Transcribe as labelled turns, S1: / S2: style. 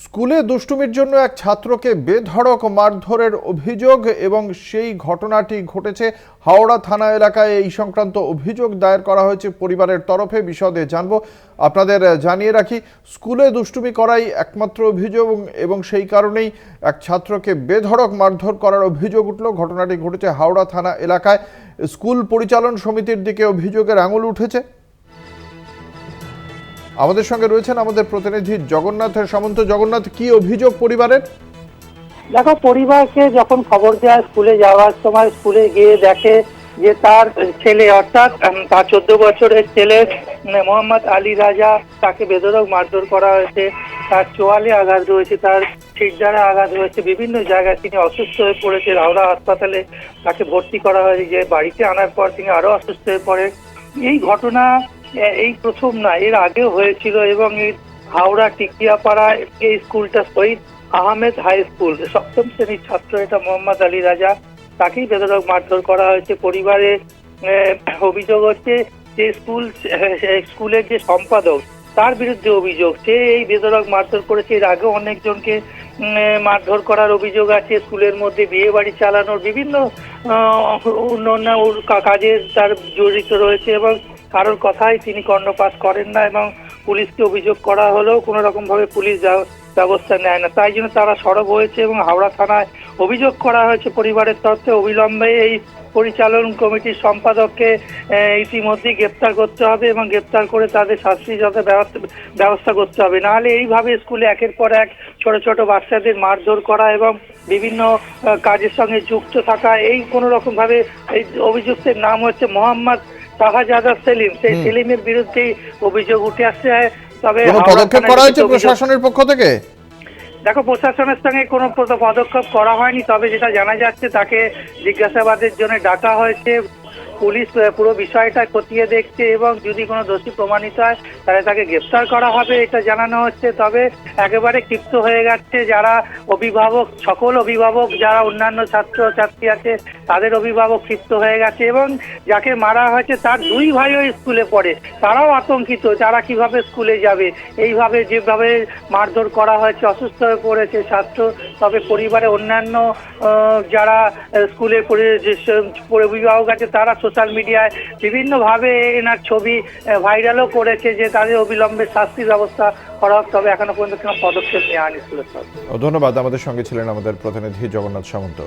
S1: স্কুলে দুষ্টুমির জন্য এক ছাত্রকে বেধড়ক মারধরের অভিযোগ এবং সেই ঘটনাটি ঘটেছে হাওড়া থানা এলাকায়। এই সংক্রান্ত অভিযোগ দায়ের করা হয়েছে পরিবারের তরফে। বিশদে জানবো। আপনাদের জানিয়ে রাখি, স্কুলে দুষ্টুমি করাই একমাত্র অভিযোগ এবং সেই কারণেই এক ছাত্রকে বেধড়ক মারধর করার অভিযোগ উঠল। ঘটনাটি ঘটেছে হাওড়া থানা এলাকায়। স্কুল পরিচালন সমিতির দিকে অভিযোগের আঙুল উঠেছে। আমাদের সঙ্গে রয়েছেন আমাদের প্রতিনিধি জগন্নাথ সামন্ত। জগন্নাথ, কি অভিযোগ পরিবারের?
S2: দেখো, পরিবারকে যখন খবর দেওয়া স্কুলে যাওয়ার সময় স্কুলে গিয়ে দেখে যে তার ছেলে, অর্থাৎ তার 14 বছরের ছেলে মোহাম্মদ আলী রাজা, তাকে বেধড়ক মারধর করা হয়েছে। তার চোয়ালে আঘাত রয়েছে, তার শিরদাঁড়ে আঘাত রয়েছে, বিভিন্ন জায়গায় তিনি অসুস্থ হয়ে পড়েছে। হাওড়া হাসপাতালে তাকে ভর্তি করা হয়েছে। যে বাড়িতে আনার পর তিনি আরো অসুস্থ হয়ে পড়ে। এই ঘটনা এই প্রথম না, এর আগেও হয়েছিল। এবং এই হাওড়া টিকিয়াপাড়া এই স্কুলটা শহীদ আহমেদ হাই স্কুল, 7ম শ্রেণীর ছাত্র এটা মোহাম্মদ আলী রাজা, তাকেই বেধড়ক মারধর করা হয়েছে। পরিবারে অভিযোগ হচ্ছে যে স্কুলের যে সম্পাদক, তার বিরুদ্ধে অভিযোগ, সে এই বেধড়ক মারধর করেছে। এর আগেও অনেকজনকে মারধর করার অভিযোগ আছে। স্কুলের মধ্যে বিয়ে বাড়ি চালানোর বিভিন্ন অন্য কাজে তার জড়িত রয়েছে এবং কারোর কথাই তিনি কর্ণপাত করেন না। এবং পুলিশকে অভিযোগ করা হলেও কোনো রকম ভাবে পুলিশ ব্যবস্থা নেয় না। তাই জন্য তারা সরব হয়েছে এবং হাওড়া থানায় অভিযোগ করা হয়েছে পরিবারের তরফে। অবিলম্বে এই পরিচালন কমিটির সম্পাদককে ইতিমধ্যেই গ্রেপ্তার করতে হবে এবং গ্রেপ্তার করে তাদের শাস্তির যাতে ব্যবস্থা করতে হবে। নাহলে এইভাবে স্কুলে একের পর এক ছোট ছোট বাচ্চাদের মারধর করা এবং বিভিন্ন কাজের সঙ্গে যুক্ত থাকা, এই কোনো রকম ভাবে এই অভিযুক্তের নাম হচ্ছে মোহাম্মদ শাহজাদা সেলিম, সেই সেলিমের বিরুদ্ধে অভিযোগ উঠে আসছে। তবে
S1: পদক্ষেপ করা হয়েছে প্রশাসনের পক্ষ থেকে?
S2: দেখো, প্রশাসনের সঙ্গে কোনো পদক্ষেপ করা হয়নি। তবে যেটা জানা যাচ্ছে, তাকে জিজ্ঞাসাবাদের জন্য ডাকা হয়েছে। পুলিশ পুরো বিষয়টা খতিয়ে দেখছে এবং যদি কোনো দোষী প্রমাণিত হয় তাহলে তাকে গ্রেফতার করা হবে, এটা জানানো হচ্ছে। তবে একেবারে ক্ষিপ্ত হয়ে যাচ্ছে যারা অভিভাবক, সকল অভিভাবক, যারা অন্যান্য ছাত্র ছাত্রী আছে তাদের অভিভাবক ক্ষিপ্ত হয়ে গেছে। এবং যাকে মারা হয়েছে তার 2 ভাইও স্কুলে পড়ে, তারাও আতঙ্কিত, যারা কিভাবে স্কুলে যাবে। এইভাবে যেভাবে মারধর করা হয়েছে, অসুস্থ হয়ে পড়েছে ছাত্র। তবে পরিবারে অন্যান্য যারা স্কুলের অভিভাবক আছে তারা সোশ্যাল মিডিয়ায় বিভিন্নভাবে এনার ছবি ভাইরালও করেছে যে তাদের অবিলম্বে শাস্তির ব্যবস্থা করা হোক। তবে এখনো পর্যন্ত কোনো পদক্ষেপ নেওয়া হয়নি স্কুলের তরফে।
S1: ধন্যবাদ। আমাদের সঙ্গে ছিলেন আমাদের প্রতিনিধি জগন্নাথ সামন্ত।